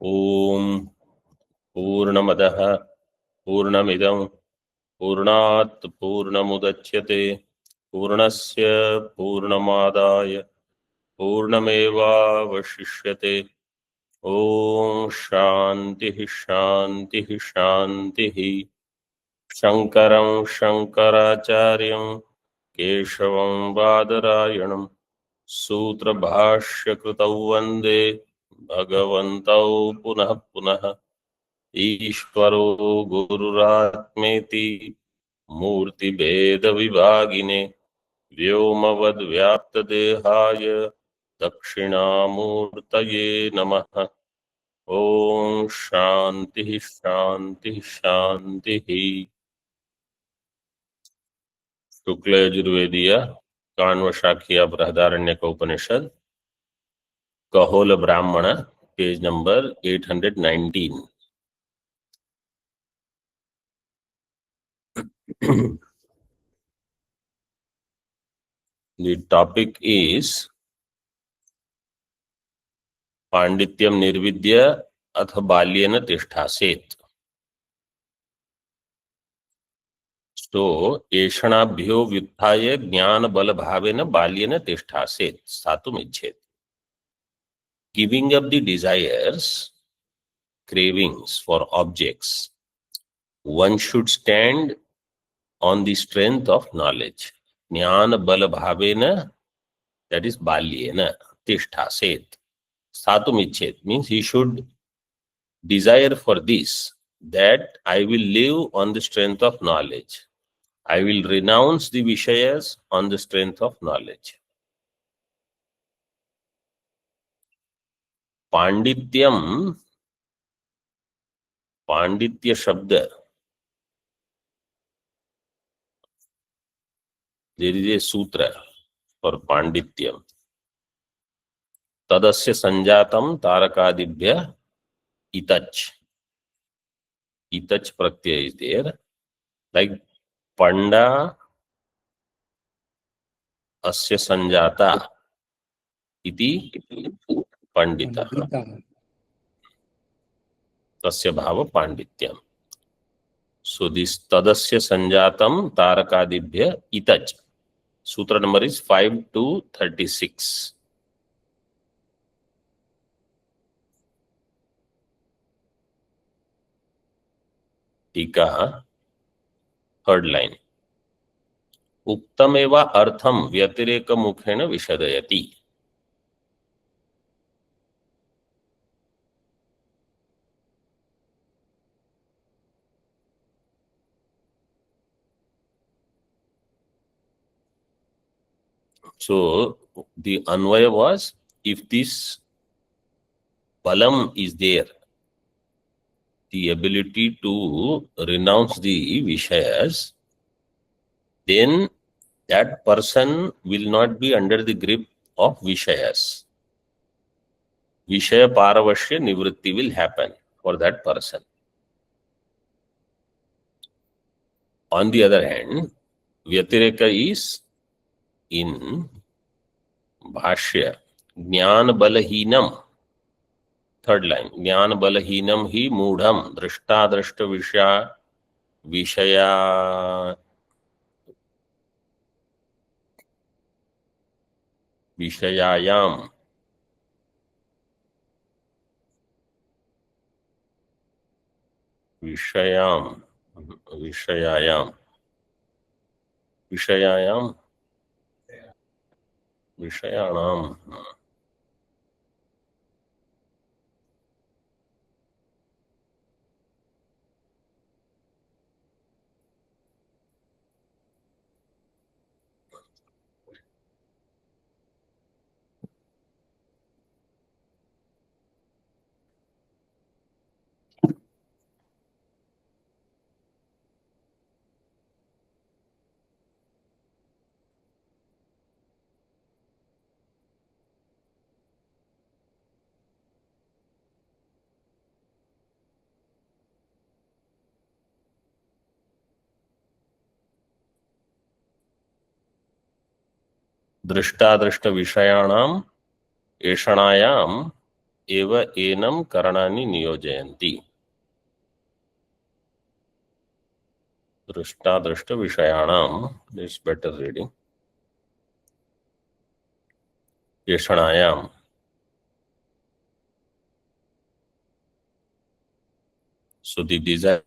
ओम पूर्णमदः पूर्णमिदं पूर्णात् पूर्णमुदच्यते पूर्णस्य पूर्णमादाय पूर्णमेवावशिष्यते। ओम शांति शांति शांति। शंकरं शंकराचार्यं केशवं बादरायणं सूत्रभाष्यकृतौ वन्दे भगवन्तौ पुनः पुनः। ईश्वरो गुरुरात्मेति मूर्तिभेदविभागिने व्योमवद्व्याप्तदेहाय दक्षिणामूर्तये नमः। ओम शांति शांति शांति। शुक्ल यजुर्वेदीय कान्वशाखीय बृहदारण्यक उपनिषद कहोल ब्राह्मण page number 819। The topic is पांडित्यम निर्विद्य अथ बाल्येन तिष्ठासेत्। तो एषणाभ्यो व्युत्थाय ज्ञान बल भावेन बाल्येन तिष्ठासेत् स्थातुम् इच्छेत्। Giving up the desires, cravings for objects, one should stand on the strength of knowledge. Jnana bala bhavena, that is balyena, tishthaseth. Sthatum icchet means he should desire for this, that I will live on the strength of knowledge. I will renounce the vishayas on the strength of knowledge. Pandityam, पांडित्य शब्द, there is a sutra for पांडित्यम. तदस्य संजातम तारकादिभ्य itach. Itach pratyay is there. Like Panda asya sanjata iti pandita. Tasya bhava pandityam. So this tadasya sanjatam tarakadibhya itach. Sutra number is 5 to 36. Tika, third line. Uktameva artham vyatireka mukhena vishadayati. So the anvaya was, if this balam is there, the ability to renounce the vishayas, then that person will not be under the grip of vishayas. Vishaya paravashya nivritti will happen for that person. On the other hand, Vyatireka is in Bhashya. Jnana balahinam. Third line. Jnana balahinam hi mudham drishta drishta vishaya vishayayam. Vishayam. Vishayayam. Vishayayam. Vishayanam. दृष्टादृष्ट विषयाणाम एषणायाम एव एनं करणानि नियोजयन्ति. दृष्टादृष्ट विषयाणाम, this better reading. येषणायाम, so the desire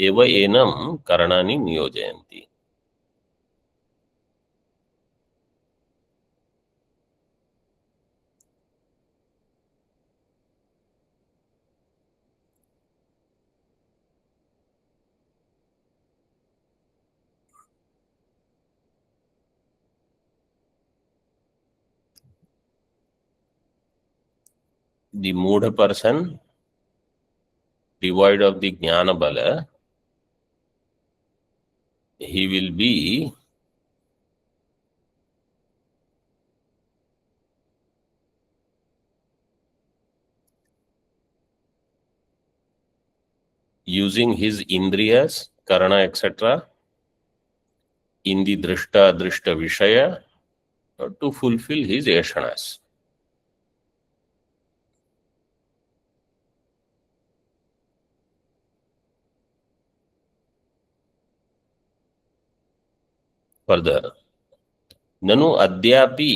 एव एनं करणानि नियोजयन्ति. The mood person, devoid of the jnana bala, he will be using his indriyas, karana, etc. in the drishta drishta vishaya to fulfill his yashanas. Further, ननु अद्यापि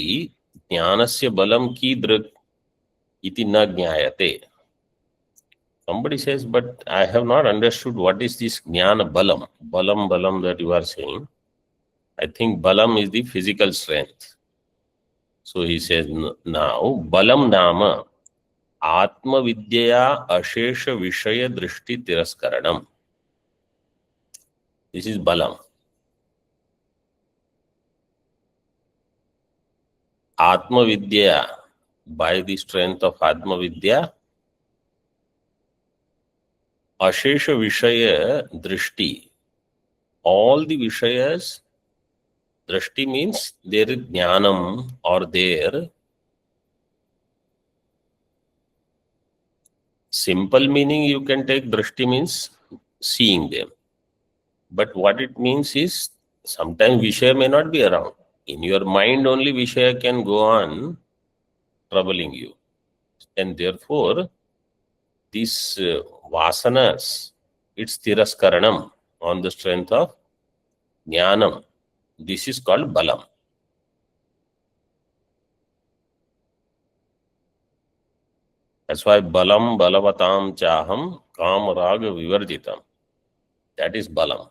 ज्ञानस्य बलं कीदृक् इति न ज्ञायते. Somebody says, but I have not understood what is this jnana balam. Balam that you are saying. I think balam is the physical strength. So he says now, balam nama atma vidyaya ashesha vishaya drishti tiraskaranam. This is balam. Atma vidya, by the strength of atma vidya, ashesha vishaya drishti, all the vishayas, drishti means their jnanam or their simple meaning. You can take drishti means seeing them, but what it means is sometimes vishaya may not be around. In your mind only vishaya can go on troubling you, and therefore these vasanas, it's tiraskaranam on the strength of jnanam. This is called balam. That's why balam balavatam chaham kam raga vivarjitam. That is balam.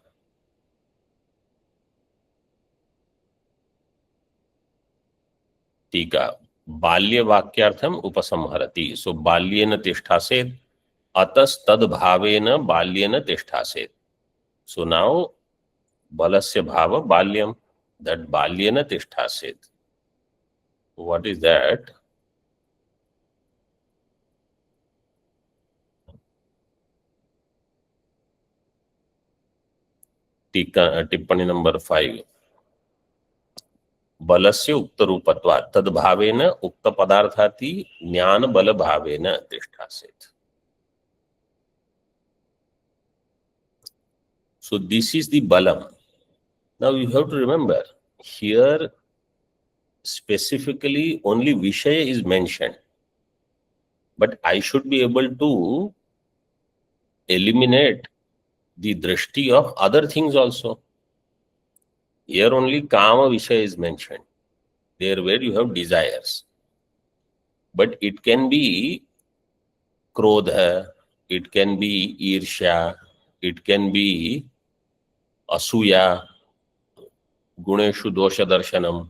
टीका बाल्य वाक्यार्थम उपसंहरति. सो बाल्येन तिष्ठासेत् अतस्तद्भावेन बाल्येन तिष्ठासेत्. So now बलस्य भाव बाल्यम, that balyena tishtaset. What is that? टिप्पणी number 5. बलस्य उक्त रूपत्वात् तद्भावेन उक्त पदार्थाति ज्ञान बल भावेन तिष्ठासेत्. So this is the balam. Now you have to remember, here specifically only Vishaya is mentioned, but I should be able to eliminate the drishti of other things also. Here only Kama Vishaya is mentioned, there where you have desires. But it can be Krodha, it can be Irsha, it can be Asuya, Guneshu Dosha Darshanam.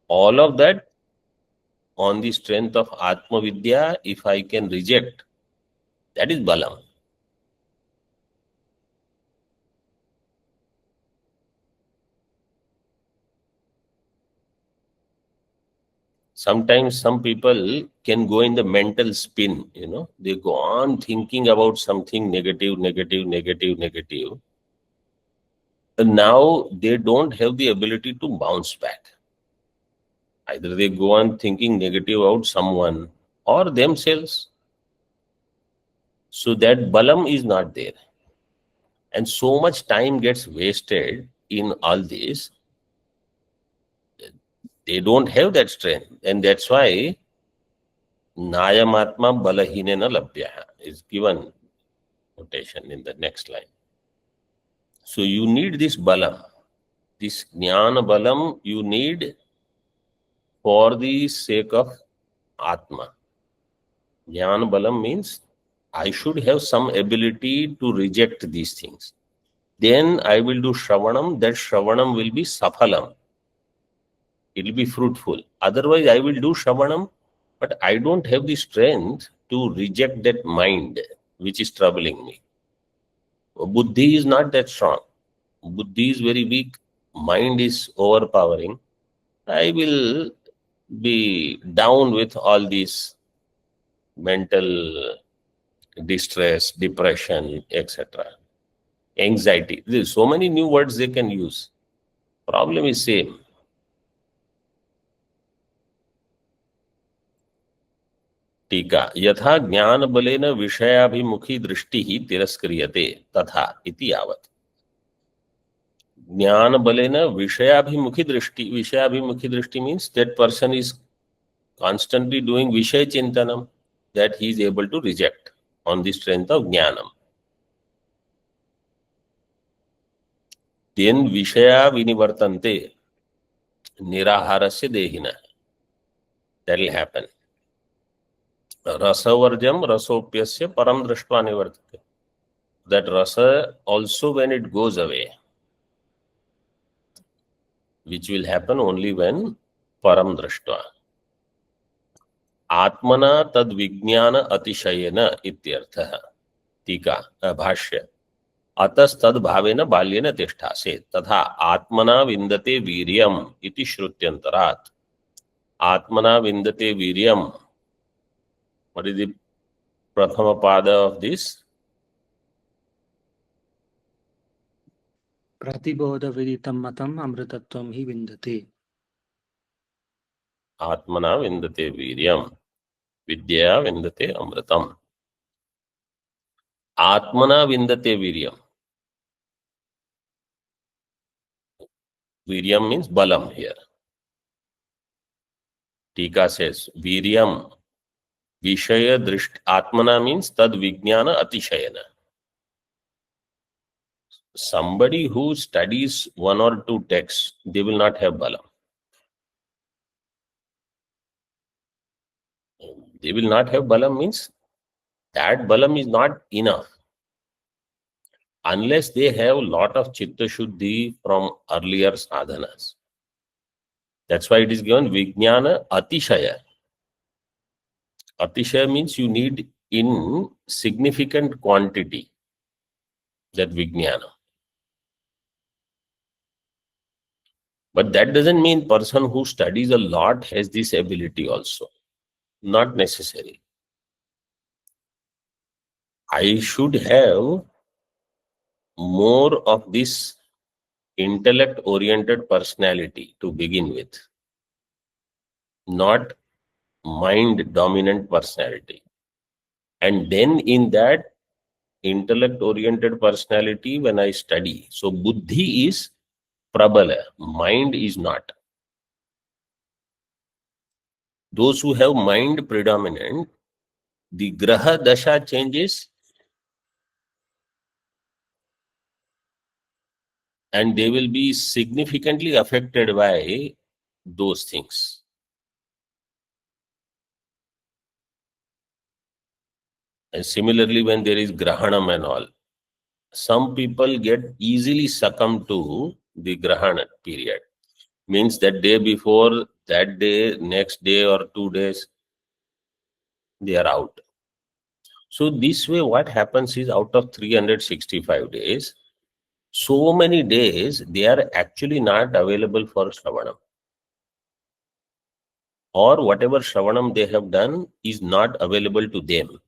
All of that on the strength of Atma Vidya, if I can reject, that is Balam. Sometimes some people can go in the mental spin, they go on thinking about something negative. And now they don't have the ability to bounce back. Either they go on thinking negative about someone or themselves. So that balam is not there. And so much time gets wasted in all this. They don't have that strength. And that's why Nayamatma balahinena labhya is given notation in the next line. So you need this balam. This jnana balam you need for the sake of Atma. Jnana balam means I should have some ability to reject these things. Then I will do Shravanam. That Shravanam will be Safalam. It will be fruitful. Otherwise, I will do Shravanam, but I don't have the strength to reject that mind which is troubling me. Buddhi is not that strong. Buddhi is very weak. Mind is overpowering. I will be down with all these mental distress, depression, etc. Anxiety. There's so many new words they can use. Problem is same. टीका यथा ज्ञान बलेन विषयाभिमुखी दृष्टि ही तिरस्क्रियते तथा इति यावत्. ज्ञान बलेन विषयाभिमुखी दृष्टि means that person is constantly doing Vishay Chintanam, that he is able to reject on the strength of Jnanam. Then Vishaya Vinivartante Niraharasya Dehina. That will happen. Rasavarjam Rasopyasya Param Drashtva Nivartate. That rasa also when it goes away, which will happen only when Param Drashtva. Atmana tad Vijnana Atishayena ityartha. Tika Bhashya. अतस्तद भावेन बाल्येन तिष्ठासे तथा आत्मना विन्दते वीर्यम इति श्रुत्यंतरात्. आत्मना विन्दते वीर्यम. What is the prathama pada of this? Pratibodha viditam matam amritatvam hi vindate. Atmana viндate वीर्यम विद्या विन्दते अमृतम. Atmana विन्दते वीर्यम. Viryam means balam here. Tika says Viryam Vishaya Drishti. Atmana means Tad Vijnana Atishayana. Somebody who studies one or two texts, they will not have balam. They will not have balam means that balam is not enough. Unless they have a lot of chitta shuddhi from earlier sadhanas. That's why it is given Vijnana Atishaya. Atishaya means you need in significant quantity that Vijnana. But that doesn't mean person who studies a lot has this ability also. Not necessary. I should have more of this intellect-oriented personality to begin with, not mind-dominant personality. And then in that intellect-oriented personality, when I study, so buddhi is prabala, mind is not. Those who have mind predominant, the graha dasha changes and they will be significantly affected by those things. And similarly, when there is grahanam and all, some people get easily succumb to the grahana period. Means that day before, that day, next day or 2 days, they are out. So this way what happens is out of 365 days, so many days they are actually not available for Shravanam. Or whatever Shravanam they have done is not available to them.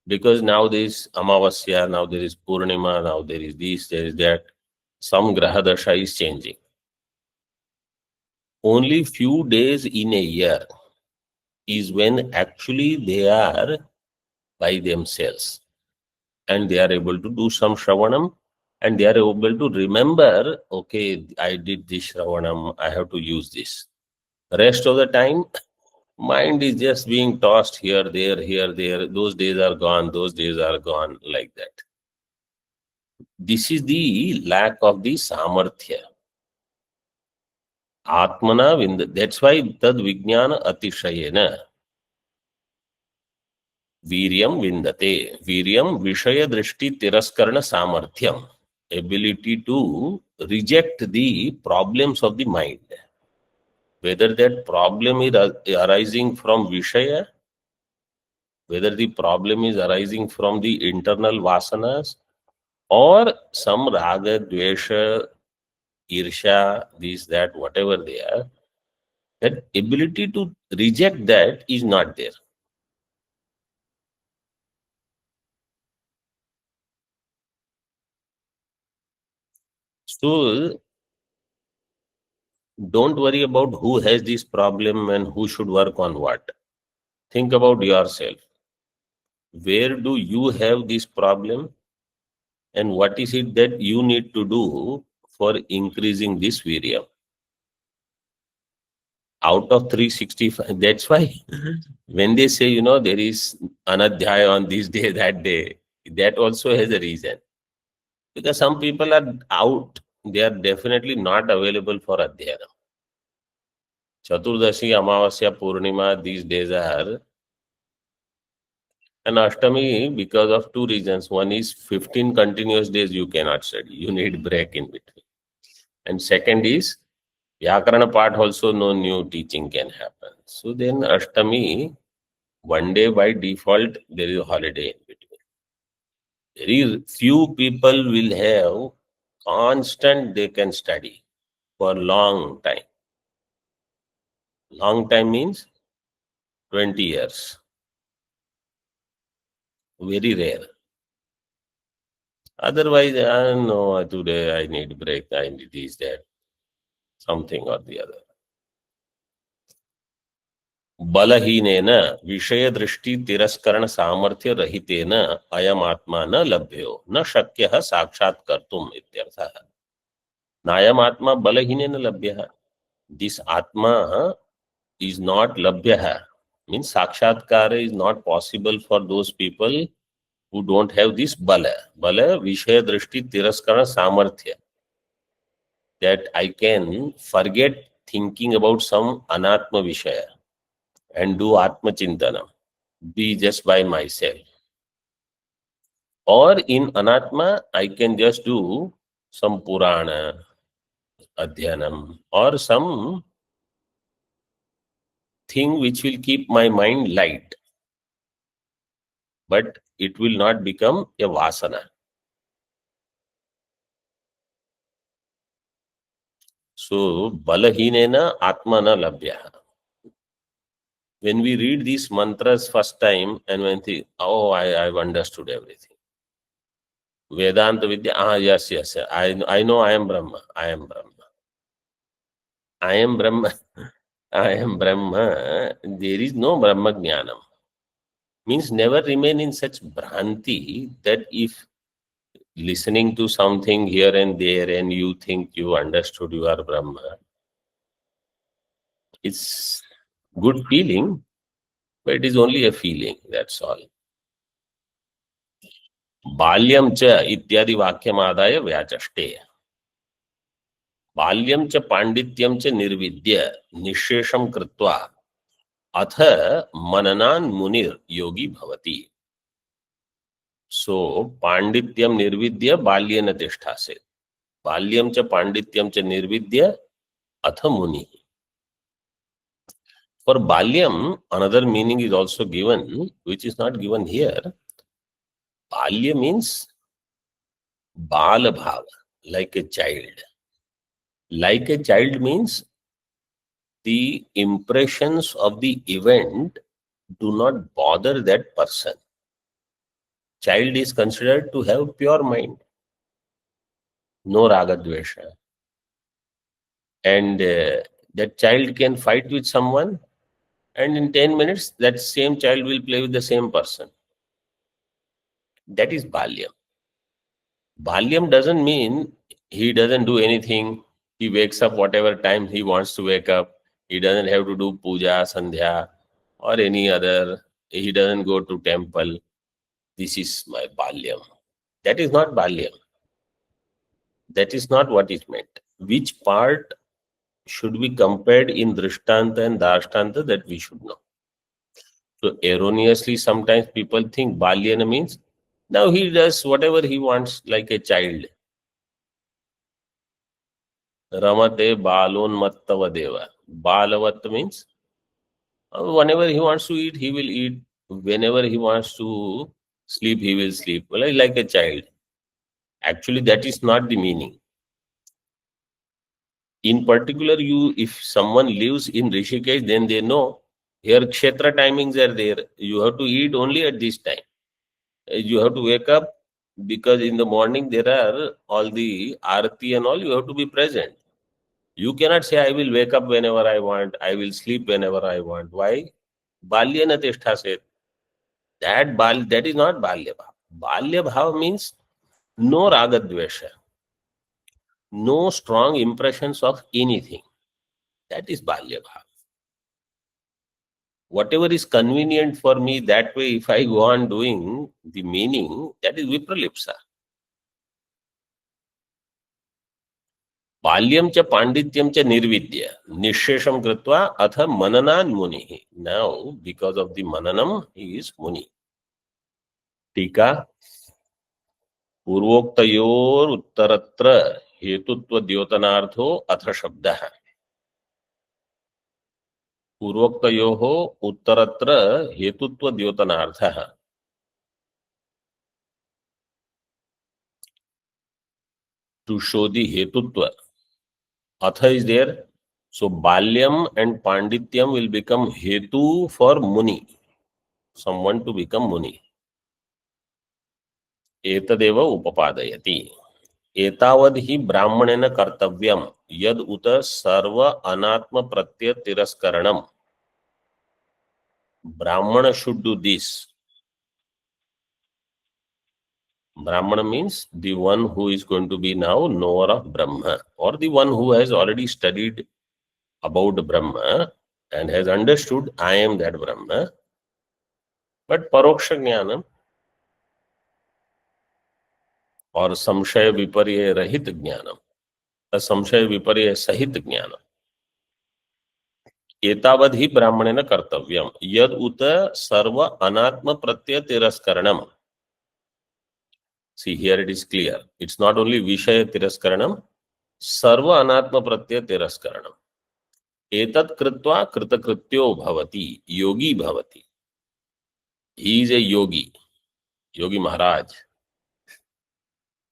Because now there is Amavasya, now there is Purnima, now there is this, there is that. Some Graha Dasha is changing. only few days in a year is when actually they are by themselves and they are able to do some Shravanam and they are able to remember, okay, I did this Shravanam, I have to use this. Rest of the time, mind is just being tossed here, there. Those days are gone, like that. This is the lack of the samarthya. Atmana Vinda. That's why tad vijnana atishayena. Viryam vindate. Viryam vishaya drishti tiraskarna samarthyam. Ability to reject the problems of the mind. Whether that problem is arising from Vishaya, whether the problem is arising from the internal vasanas, or some raga, dvesha, irsha, this, that, whatever they are, that ability to reject that is not there. So don't worry about who has this problem and who should work on what. Think about yourself. Where do you have this problem and what is it that you need to do for increasing this virya? Out of 365, that's why when they say, there is anadhyaya on this day, that day, that also has a reason. Because some people are out, they are definitely not available for adhyana. Chaturdashi, Amavasya, Purnima, these days are, and Ashtami because of two reasons. One is 15 continuous days you cannot study, you need break in between. And second is, Vyakarana part also no new teaching can happen. So then Ashtami, one day by default, there is a holiday in between. Very few people will have constant, they can study for long time. Long time means 20 years. Very rare. Otherwise, no, today I need break, I need this, that, something or the other. बलहीनेन विषय दृष्टि तिरस्करण सामर्थ्य रहितेन अयम आत्मा न लभ्यो न शक्यः साक्षात् कर्तुम् इत्यर्थः. नायम आत्मा बलहीनेन लभ्यः. This atma is not labhyah. Means sakshatkara is not possible for those people who don't have this bala. Bala vishaya drishti tiraskara samarthya. That I can forget thinking about some anatma vishaya and do atma chintana. Be just by myself. Or in anatma, I can just do some purana, adhyanam, or some thing which will keep my mind light. But it will not become a vasana. So, balahinena atmana labhya. When we read these mantras first time and when think, oh, I've understood everything. Vedanta Vidya, yes. I know I am Brahma. I am Brahma. I am Brahma. There is no Brahma Jnanam. Means never remain in such bhranti that if listening to something here and there and you think you understood you are Brahma, it's good feeling, but it is only a feeling, that's all. बाल्यम च इत्यादि वाक्यम आदाय व्याचष्टे. बाल्यम च पांडित्यम च निर्विद्य निशेषम कृत्वा अथ मननान मुनिर योगी भवति. सो पांडित्यम निर्विद्य बाल्येन तिष्ठासेत्. बाल्यम च पांडित्यम च निर्विद्य अथ मुनि. For balyam, another meaning is also given, which is not given here. Balya means bala bhava, like a child. Like a child means the impressions of the event do not bother that person. Child is considered to have pure mind, no raga dvesha. And That child can fight with someone, and in 10 minutes, that same child will play with the same person. That is Balyam. Balyam doesn't mean he doesn't do anything. He wakes up whatever time he wants to wake up. He doesn't have to do puja, sandhya, or any other. He doesn't go to temple. This is my Balyam. That is not Balyam. That is not what is meant. Which part should be compared in Drishtanta and Dashtanta, that we should know. So erroneously, sometimes people think Balyana means now he does whatever he wants like a child. Ramate balonmattava deva. Balavat means whenever he wants to eat, he will eat. Whenever he wants to sleep, he will sleep. Well, like a child. Actually, that is not the meaning. In particular, if someone lives in Rishikesh, then they know here Kshetra timings are there. You have to eat only at this time. You have to wake up because in the morning there are all the arati and all. You have to be present. You cannot say I will wake up whenever I want. I will sleep whenever I want. Why? Balyana Tishtha said that is not Balya Bhav. Balya Bhav means no ragadvesha, no strong impressions of anything. That is Balya Bhav. Whatever is convenient for me, that way if I go on doing the meaning, that is Vipralipsa. Balyam cha pandityam cha nirvidya nishesham kritva atha mananan munihi. Now, because of the mananam, he is muni. Tika पूर्वोक्तयोर उत्तरत्र हेतुत्व द्योतनार्थो अथ शब्दः. पूर्वोक्तयोः उत्तरत्र हेतुत्व द्योतनार्थः. To show the hetutva, atha is there. So balyam and pandityam will become hetu for muni, someone to become muni. एतदेव उपपादयति. एतावद् हि ब्राह्मणेन कर्तव्यं यद उत सर्व अनात्म प्रत्यय तिरस्करणम. Brahmana should do this. Brahmana means the one who is going to be now knower of Brahma, or the one who has already studied about Brahma and has understood I am that Brahma. But Paroksha Jnanam or Samshaya Viparya Rahit Jnanam, Samshaya Viparya Sahit Jnanam. एतावद् हि ब्राह्मणेन कर्तव्यं यद उत सर्व अनात्म प्रत्यय तिरस्करणम. See, here it is clear. It's not only Vishaya Tiraskaranam, Sarva Anatma Pratyaya Tiraskaranam. Etat Kritva Kritakrityo Bhavati, Yogi Bhavati. He is a yogi, Yogi Maharaj.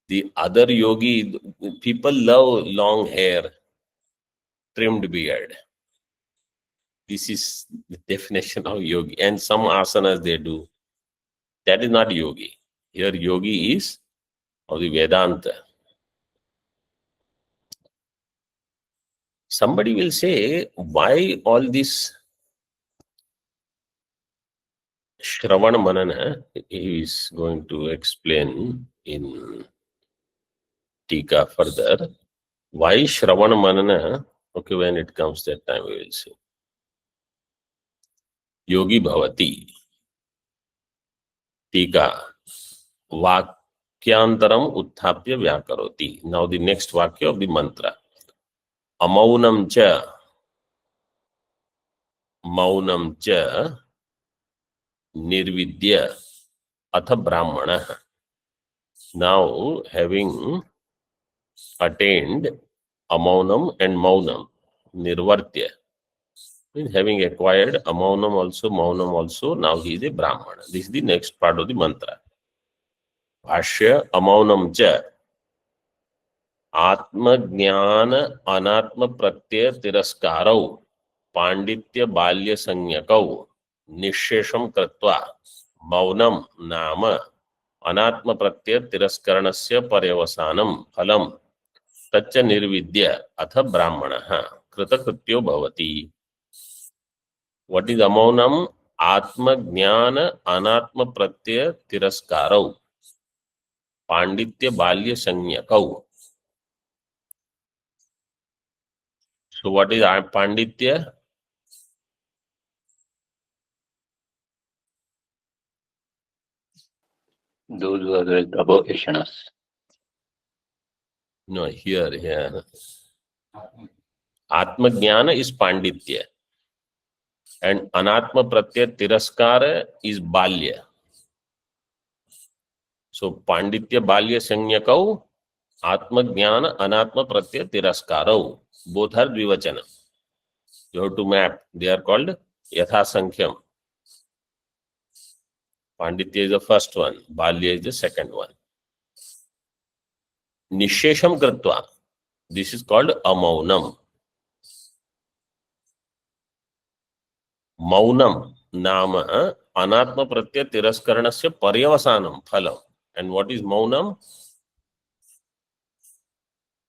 The other yogi, people love long hair, trimmed beard. This is the definition of yogi. And some asanas they do. That is not yogi. Here yogi is of the Vedanta. Somebody will say, why all this Shravana Manana? He is going to explain in Tika further. Why Shravana Manana? Okay, when it comes that time we will see. Yogi Bhavati. Tika. Vakyantaram Utthapya Vyakaroti. Now the next Vakya of the mantra. Amaunam cha. Maunam cha. Nirvidya. Atha Brahmana. Now having attained Amaunam and Maunam. Nirvartya. Having acquired Amaunam also, now he is a Brahmana. This is the next part of the mantra. Bhashya Amaunam cha Atma Jnana Anatma Pratyaya Tiraskarau Panditya Balya Sanyakau Nishesham Kritva Maunam Nama Anatma Pratyaya Tiraskaranasya Paryavasanam Phalam Tacha Nirvidya Atha Brahmanaha कृतकृत्यो भवति. What is amaunam? Atma jnana anatma pratyaya tiraskarau panditya balya sanyakau. So what is panditya? Those who are above Ishanas. No, here. Atma jnana is panditya and anatma pratyaya tiraskara is balya. So panditya balya sanyakau, atma jnana anatma pratyaya tiraskarau. Both are dvivachana. You have to map. They are called yatha sankhya. Panditya is the first one, balya is the second one. Nishesham kritva. This is called amaunam. Maunam nama anatma pratyaya tiraskaranasya paryavasanam phalam. And what is maunam?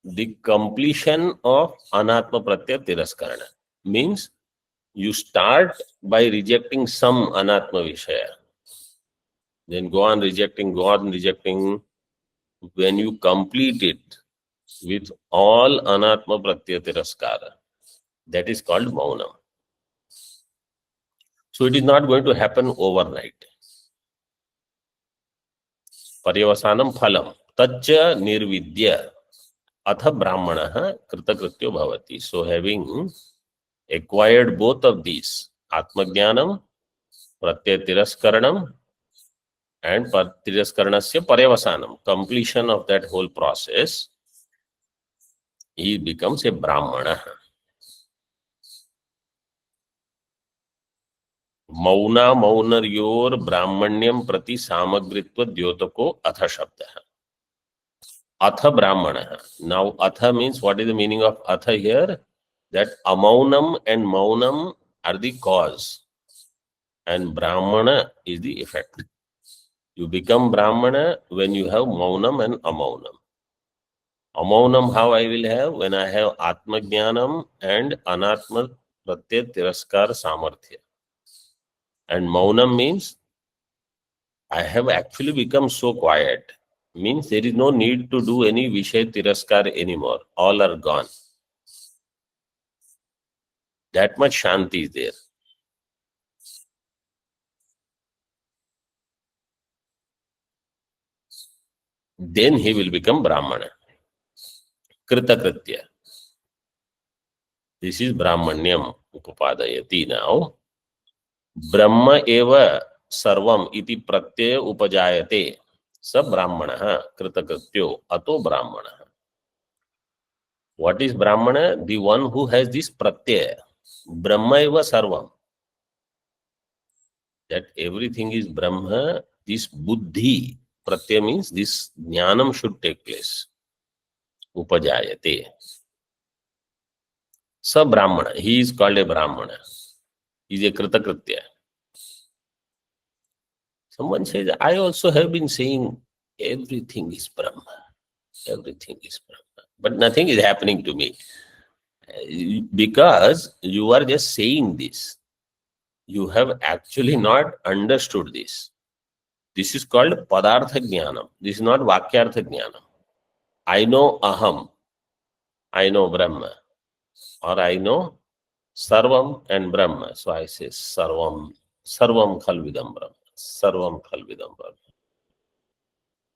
The completion of anatma pratyaya tiraskarana. Means you start by rejecting some anatma vishaya. Then go on rejecting. When you complete it with all anatma pratyaya tiraskara, that is called maunam. So it is not going to happen overnight. Paryavasanam phalam tacca nirvidya atha brahmana kritakrityo bhavati. So having acquired both of these, atmajnanam, pratyaya tiraskaranam, and tiraskaranasya paryavasanam, completion of that whole process, he becomes a brahmana. मौना मौनर्योर ब्राह्मण्यम प्रति सामग्रित्व द्योतको अथ शब्द. अथ ब्राह्मण. Now atha means, what is the meaning of atha here? That amaunam and maunam are the cause and brahmana is the effect. You become brahmana when you have maunam and amaunam. Amaunam how I will have? When I have atma jnanam and anatma pratyaya tiraskar samarthya. And maunam means I have actually become so quiet. Means there is no need to do any vishay tiraskar anymore. All are gone. That much shanti is there. Then he will become brahmana. Kritakritya. This is brahmanyam upapadayati. Now Brahma eva sarvam iti pratyaya upajayate. Sa brahmana kritakrityo ato brahmana. What is brahmana? The one who has this pratyaya. Brahma eva sarvam. That everything is Brahma. This buddhi, pratyaya means this jnanam should take place. Upajayate. Sa brahmana. He is called a brahmana. He is a kritakritya. Someone says, I also have been saying everything is Brahma. Everything is Brahma. But nothing is happening to me. Because you are just saying this. You have actually not understood this. This is called padartha jnanam. This is not vakyartha jnanam. I know aham. I know Brahma. Or I know sarvam and Brahma. So I say sarvam. Sarvam khalvidam Brahma. Sarvam khalvidam Brahma.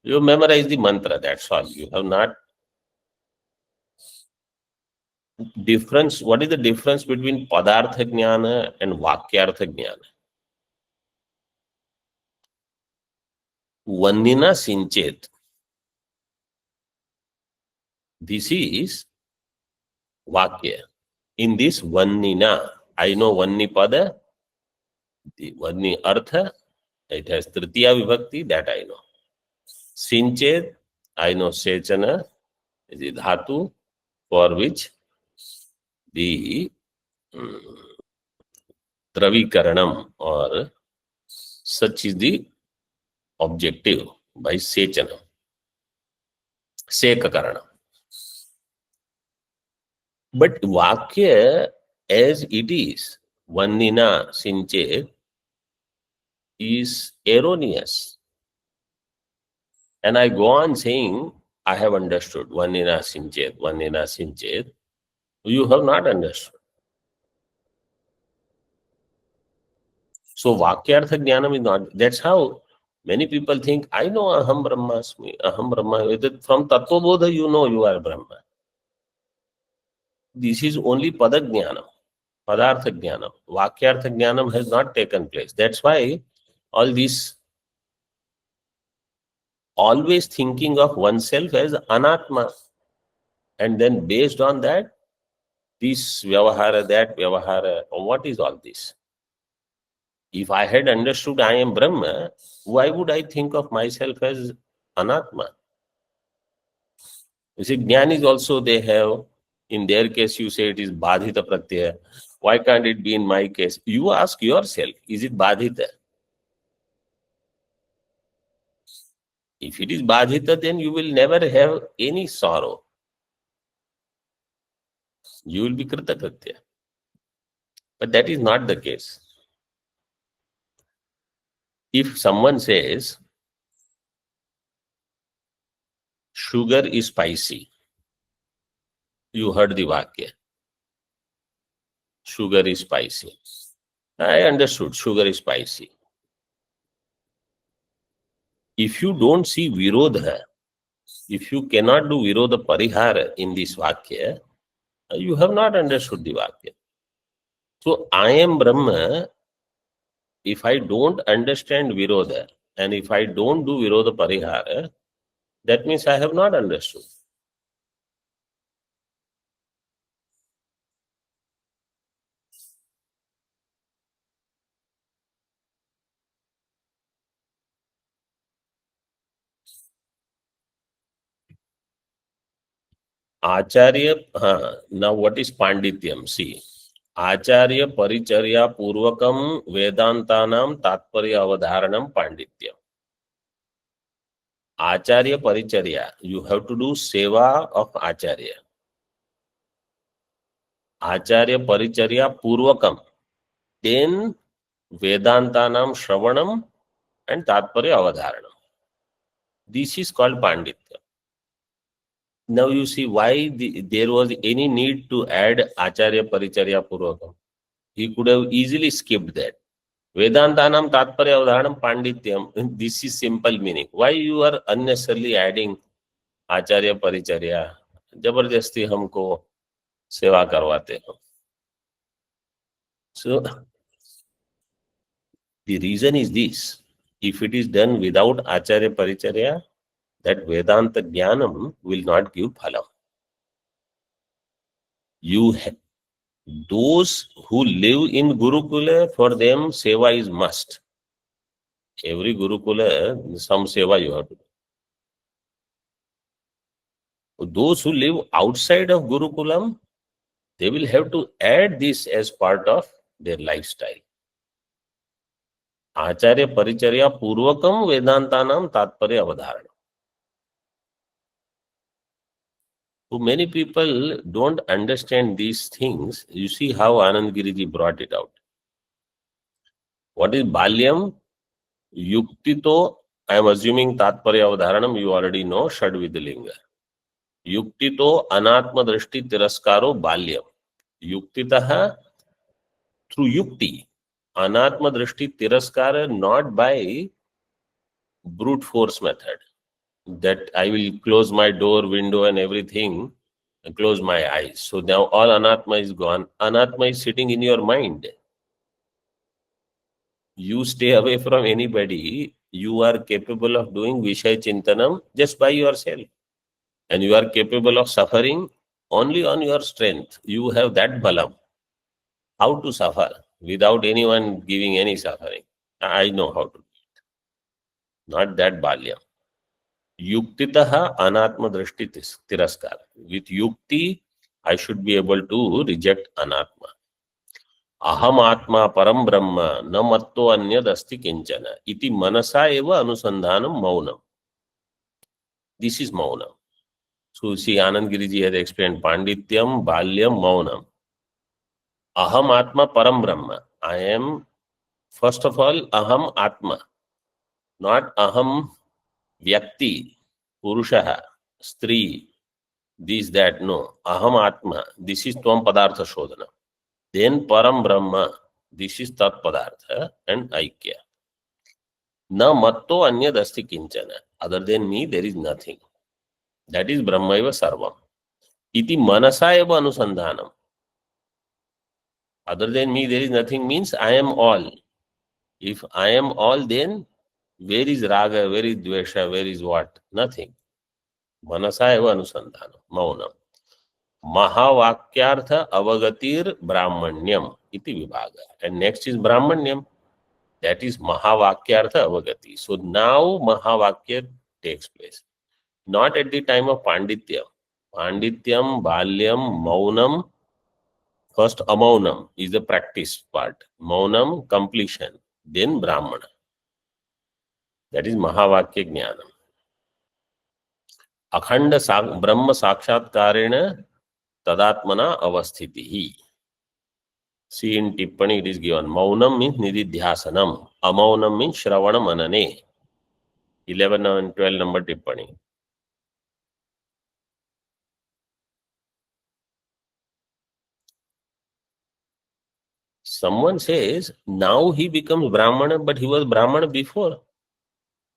You memorize the mantra, that's all. You have not difference. What is the difference between padartha jnana and vakyartha jnana? Vannina sinchet. This is vakya. In this vannina, I know vanni pada, the vanni artha, it has tritiya vibhakti, that I know. Sinchet, I know sechana is the dhatu for which the dravikaranam or such is the objective by sechana. Sekakaranam. But Vakya as it is, Vanina Sinchet, is erroneous. And I go on saying, I have understood. Vanina Sinchet, Vanina Sinchet. You have not understood. So Vakyartha Jnanam is not. That's how many people think, I know Aham Brahmasmi, Aham Brahma. From Tattva Bodha, you know you are Brahma. This is only Pada Jnanam, Padartha Jnanam. Vakyartha Jnanam has not taken place. That's why all this always thinking of oneself as Anatma. And then based on that, this Vyavahara, that Vyavahara, what is all this? If I had understood I am Brahma, why would I think of myself as Anatma? You see, Jnanis also they have, in their case, you say it is Badhita Pratyaya. Why can't it be in my case? You ask yourself, is it Badhita? If it is Badhita, then you will never have any sorrow. You will be Kritakritya. But that is not the case. If someone says, sugar is spicy, you heard the Vakya. Sugar is spicy. I understood, sugar is spicy. If you don't see Virodha, if you cannot do Virodha Parihara in this Vakya, you have not understood the Vakya. So, I am Brahma. If I don't understand Virodha and if I don't do Virodha Parihara, that means I have not understood. Acharya, now what is Pandityam? See, Acharya Paricharya Purvakam Vedantanam Tatparya Avadharanam Pandityam. Acharya Paricharya, you have to do Seva of Acharya. Acharya Paricharya Purvakam. Then Vedantanam Shravanam and Tatparya Avadharanam. This is called Panditya. Now you see why there was any need to add Acharya Paricharya Purvakam. He could have easily skipped that. Vedantanam Tatparya Avadharanam Pandityam. This is simple meaning. Why you are unnecessarily adding Acharya Paricharya? जबरदस्ती हमको सेवा करवाते हो. So the reason is this: if it is done without Acharya Paricharya, that Vedanta Jnanam will not give phalam. Those who live in Gurukula, for them seva is must. Every Gurukula, some seva you have to do. Those who live outside of Gurukulam, they will have to add this as part of their lifestyle. Acharya Paricharya Purvakam Vedantanam Tatparya Avadharana. So many people don't understand these things. You see how Anand Giriji brought it out. What is Balyam? Yuktito, I am assuming Tatparya Avadharanam, you already know, Shadvidalinga. Yuktito Anatma Drishti Tiraskaro Balyam. Yuktitaha, through Yukti. Anatma Drishti Tiraskara, not by brute force method. That I will close my door, window and everything and close my eyes. So now all Anatma is gone. Anatma is sitting in your mind. You stay away from anybody. You are capable of doing Vishaya Chintanam just by yourself. And you are capable of suffering only on your strength. You have that balam. How to suffer without anyone giving any suffering? I know how to do it. Not that balyam. Yuktitaha anatma drishti tiraskar. With yukti, I should be able to reject anatma. Aham atma param brahma na matto anyad asti kinchana. Iti manasa eva anusandhanam maunam. This is maunam. So see, Anand Giriji has explained Pandityam, Balyam, Maunam. Aham Atma Param Brahma. I am, first of all, Aham Atma, not Aham Vyakti, Purushaha, Stri, this, that. No. Aham Atma. This is Tvam Padartha Shodhana. Then Param Brahma. This is Tat Padartha and Aikya. Na matto anyad asti kinchana. Other than me, there is nothing. That is Brahmaiva Sarvam. Iti manasa eva anusandhanam. Other than me, there is nothing means I am all. If I am all, then where is raga, where is dvesha, where is what? Nothing. Manasa eva anusandhanam. Maunam. Mahavakyartha avagatir brahmanyam iti vibhaga. And next is brahmanyam. That is Mahavakyartha avagati. So now Mahavakya takes place. Not at the time of Pandityam. Pandityam, Balyam, Maunam. First Amaunam is the practice part. Maunam, completion. Then Brahmana. That is Mahavakya Jnanam. Akhanda Brahma Sakshatkarena Tadatmana Avasthitihi. See in Tippani it is given. Maunam means Nididhyasanam. Amaunam means Shravana Manane. 11 and 12 number Tippani. Someone says, now he becomes Brahmana, but he was Brahmana before.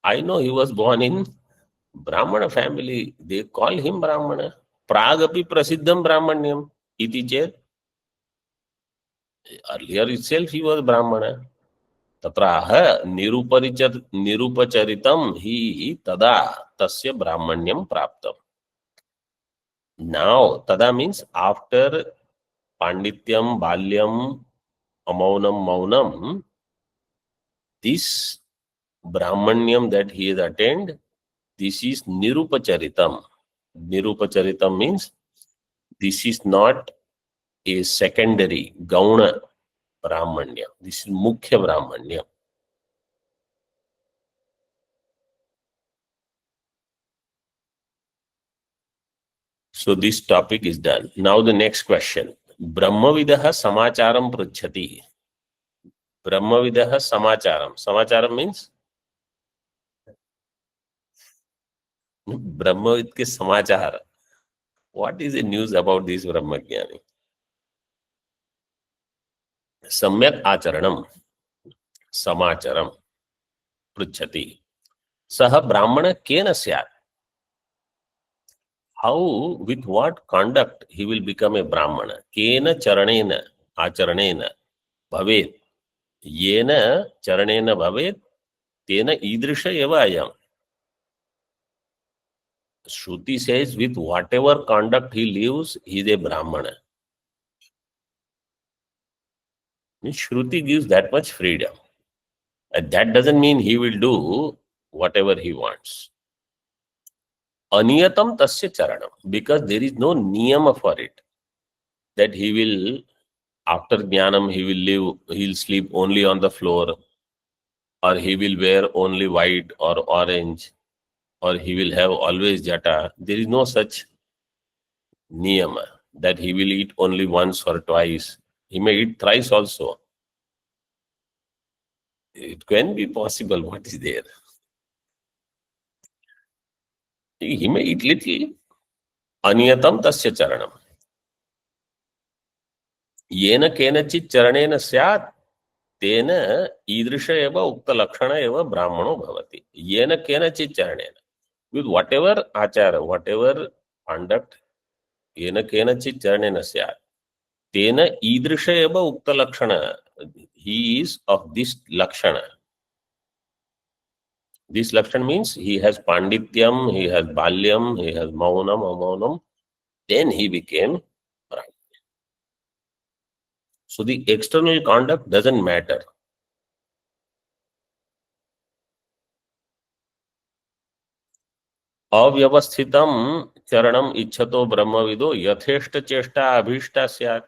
I know he was born in Brahmana family. They call him Brahmana. Pragapi Prasiddham Brahmanyam. Iti chet. Earlier itself he was Brahmana. Tatraha nirupacharitam hi tada tasya Brahmanyam praptam. Now, tada means after Pandityam, Balyam, Amaunam, Maunam, this Brahmanyam that he has attained, this is Nirupacharitam. Nirupacharitam means this is not a secondary Gauna Brahmanyam. This is Mukhya Brahmanyam. So this topic is done. Now the next question. Brahmavidaha Samacharam Pruchhati. Brahmavidaha Samacharam. Samacharam means Brahmavid ke samachar. What is the news about this Brahmagyani? Samyak Acharanam. Samacharam. Pruchhati. Saha Brahmana kena syat. How, with what conduct he will become a Brahmana? Kena charanena, acharanena, bhavet. Yena charanena bhavet, tena idrisha eva ayam. Shruti says, with whatever conduct he lives, he is a Brahmana. Shruti gives that much freedom. And that doesn't mean he will do whatever he wants. Aniyatam tasya charanam, because there is no niyama for it. That he will, after jnanam, he will live, he'll sleep only on the floor, or he will wear only white or orange, or he will have always jata. There is no such niyama that he will eat only once or twice. He may eat thrice also. It can be possible. What is there? He may eat little. Aniyatam tasya charanam. Yena kenachit charanena syat, tena idrisha eva ukta lakshana eva brahmano bhavati. Yena kenachit charanena. With whatever achara, whatever conduct, yena kenachit charanena syat, tena idrisha eva ukta lakshana. He is of this lakshana. This lakshana means he has pandityam, he has balyam, he has maunam, amaunam. Then he became Brahman. So the external conduct doesn't matter. Avyavasthitam charanam ichhato brahmavido yatheshta cheshta abhishta syat.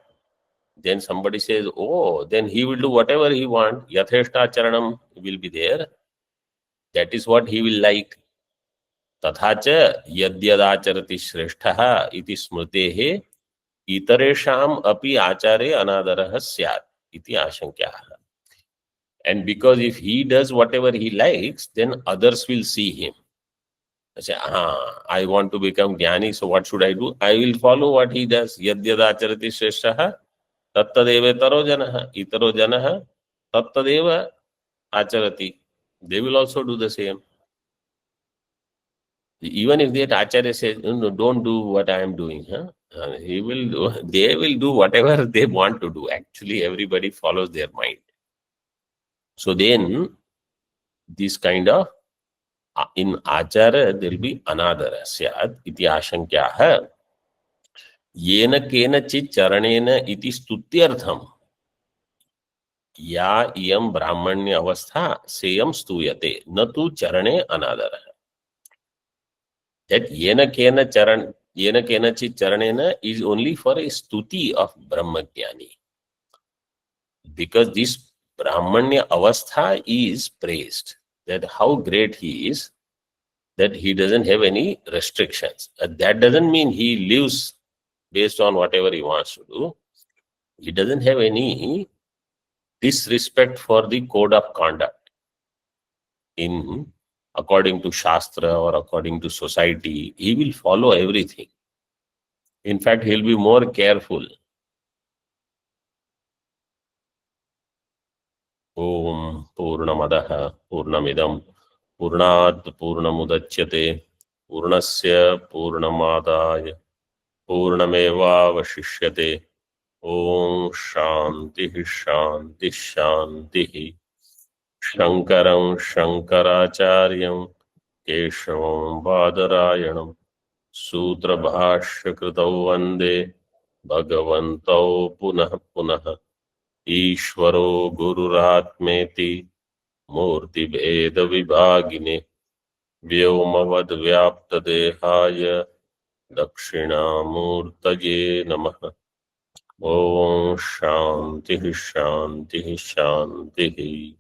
Then somebody says, oh, then he will do whatever he wants. Yatheshta charanam will be there. That is what he will like. तथा च यद्यदाचरति श्रेष्ठः इति स्मृतेः इतरेषाम् अपि आचारे अनादरः स्यात् इति आशंक्याः. And because if he does whatever he likes, then others will see him. I say, I want to become jnani, so what should I do? I will follow what he does. Yadyadacharati shreshtaha tattadeva itaro janaha tattadeva acharati. They will also do the same. Even if that acharya says, no, don't do what I am doing, he will do, they will do whatever they want to do. Actually, everybody follows their mind. So then, this kind of in achara there will be anadara syad iti ashankyah yena kenachit charanena iti stutyartham ya iyam brahmanya avastha seyam stuyate na tu charane anadara. That yena kenachit charanena is only for a stuti of brahmagyani, because this brahmanya avastha is praised, that how great he is, that he doesn't have any restrictions. That doesn't mean he lives based on whatever he wants to do. He doesn't have any disrespect for the code of conduct in according to Shastra or according to society. He will follow everything. In fact, he'll be more careful. Om Purnamadaha Purnamidam Purnat Purnamudachyate Purnasya Purnamadaya Purnamevavashishyate. Om Shanti Shanti Shanti. Shankaram Shankaracharyam Keshavam Badarayanam Sutra Bhashya Kritau Vande Bhagavantau Punah Punah Ishvaro Gururatmeti Murti Bheda Vibhagine Vyomavad Vyapta Dehaya Dakshinamurtaye Namaha. Om Shanti Shanti Shanti.